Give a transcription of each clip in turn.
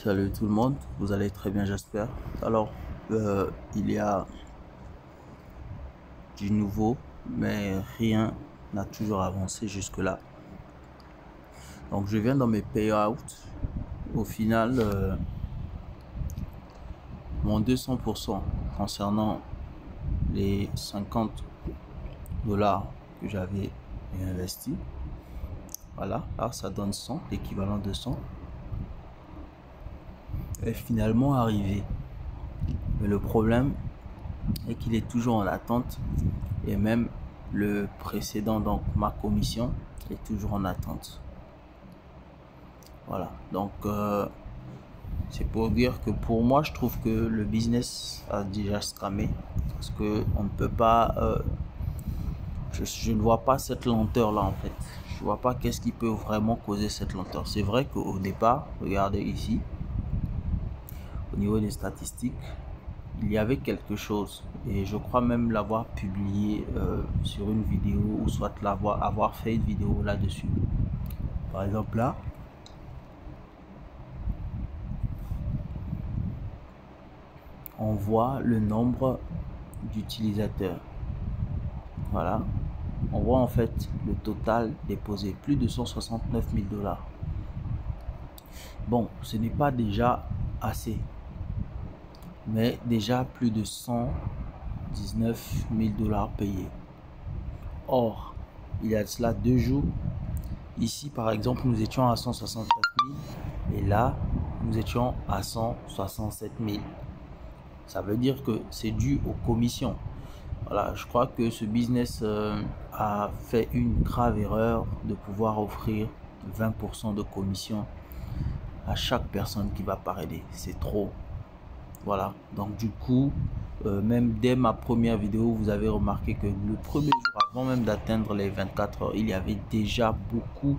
Salut tout le monde, vous allez très bien j'espère. Alors, il y a du nouveau, mais rien n'a toujours avancé jusque-là. Donc je viens dans mes payouts. Au final, mon 200% concernant les 50 dollars que j'avais investi. Voilà, là ça donne 100, l'équivalent de 100. Est finalement arrivé. Mais le problème est qu'il est toujours en attente et même le précédent, donc ma commission, est toujours en attente. Voilà, donc c'est pour dire que pour moi je trouve que le business a déjà scramé parce que on ne peut pas je ne vois pas cette lenteur là en fait. Je vois pas qu'est-ce qui peut vraiment causer cette lenteur. C'est vrai qu'au départ, regardez ici, au niveau des statistiques, il y avait quelque chose et je crois même l'avoir publié sur une vidéo ou soit avoir fait une vidéo là-dessus. Par exemple là, on voit le nombre d'utilisateurs. Voilà, on voit en fait le total déposé, plus de 169 000 dollars. Bon, ce n'est pas déjà assez, mais déjà plus de 119 000 dollars payés. Or, il y a de cela 2 jours, ici par exemple, nous étions à 169 000 et là, nous étions à 167 000. Ça veut dire que c'est dû aux commissions. Voilà, je crois que ce business a fait une grave erreur de pouvoir offrir 20% de commission à chaque personne qui va parrainer. C'est trop. Voilà, donc du coup, même dès ma première vidéo, vous avez remarqué que le premier jour, avant même d'atteindre les 24 heures, il y avait déjà beaucoup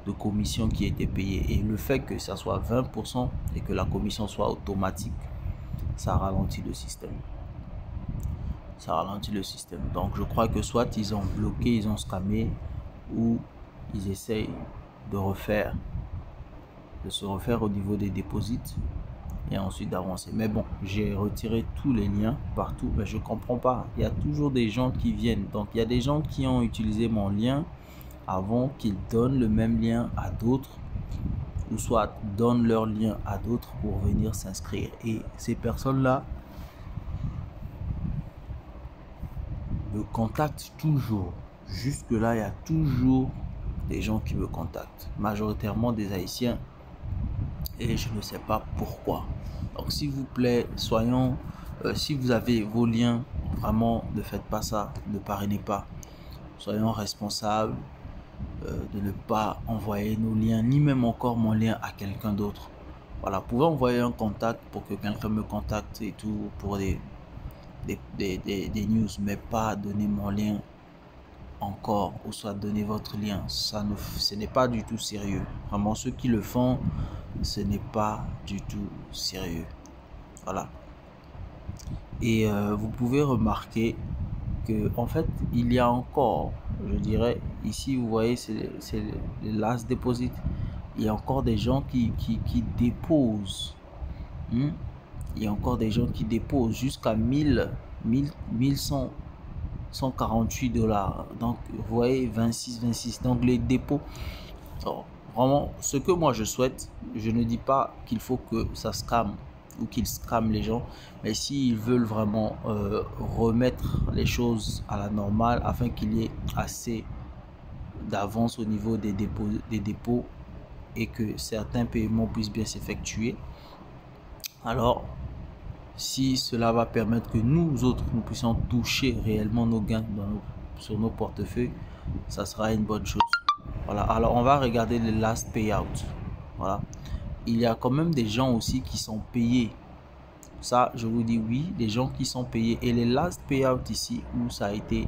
de commissions qui étaient payées. Et le fait que ça soit 20% et que la commission soit automatique, ça ralentit le système. Ça ralentit le système. Donc je crois que soit ils ont bloqué, ils ont scammé, ou ils essayent de se refaire au niveau des dépôts et ensuite d'avancer. Mais bon, j'ai retiré tous les liens partout, mais je comprends pas. Il y a toujours des gens qui viennent. Donc il y a des gens qui ont utilisé mon lien avant qu'ils donnent le même lien à d'autres, ou soit donnent leur lien à d'autres pour venir s'inscrire. Et ces personnes-là me contactent toujours. Jusque là, il y a toujours des gens qui me contactent, majoritairement des Haïtiens, et je ne sais pas pourquoi. Donc s'il vous plaît, soyons si vous avez vos liens, vraiment ne faites pas ça, ne parrainez pas. Soyons responsables de ne pas envoyer nos liens, ni même encore mon lien à quelqu'un d'autre. Voilà, vous pouvez envoyer un contact pour que quelqu'un me contacte et tout pour des news, mais pas donner mon lien encore, ou soit donner votre lien. Ce n'est pas du tout sérieux. Vraiment, ceux qui le font, ce n'est pas du tout sérieux. Voilà. Et vous pouvez remarquer que en fait, il y a encore, je dirais, ici vous voyez, c'est le last deposit. Il y a encore des gens qui déposent. Il y a encore des gens qui déposent jusqu'à 148 dollars. Donc, vous voyez, 26. Donc, les dépôts. Alors, vraiment, ce que moi je souhaite, je ne dis pas qu'il faut que ça scam ou qu'ils scamment les gens, mais s'ils veulent vraiment remettre les choses à la normale afin qu'il y ait assez d'avance au niveau des dépôts et que certains paiements puissent bien s'effectuer, alors si cela va permettre que nous autres, nous puissions toucher réellement nos gains sur nos portefeuilles, ça sera une bonne chose. Voilà, alors on va regarder le last payout. Voilà, il y a quand même des gens aussi qui sont payés. Ça, je vous dis oui, des gens qui sont payés. Et les last payout ici, où ça a été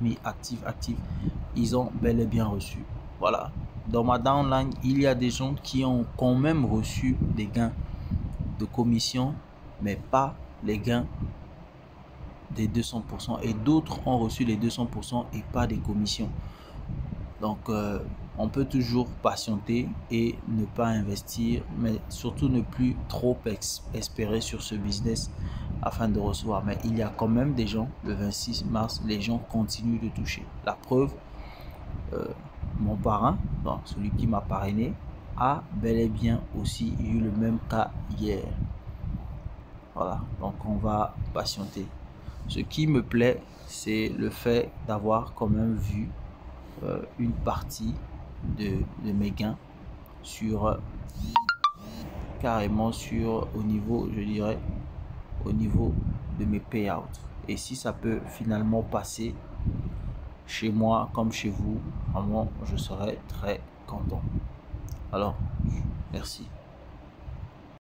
mis actif, ils ont bel et bien reçu. Voilà, dans ma downline, il y a des gens qui ont quand même reçu des gains de commission, mais pas les gains des 200%, et d'autres ont reçu les 200% et pas des commissions. Donc on peut toujours patienter et ne pas investir, mais surtout ne plus trop espérer sur ce business afin de recevoir. Mais il y a quand même des gens, le 26 mars, les gens continuent de toucher. La preuve, mon parrain, donc celui qui m'a parrainé, a bel et bien aussi eu le même cas hier. Voilà, donc on va patienter. Ce qui me plaît, c'est le fait d'avoir quand même vu une partie de mes gains sur carrément sur au niveau, je dirais, au niveau de mes payouts. Et si ça peut finalement passer chez moi comme chez vous, vraiment, je serai très content. Alors, merci.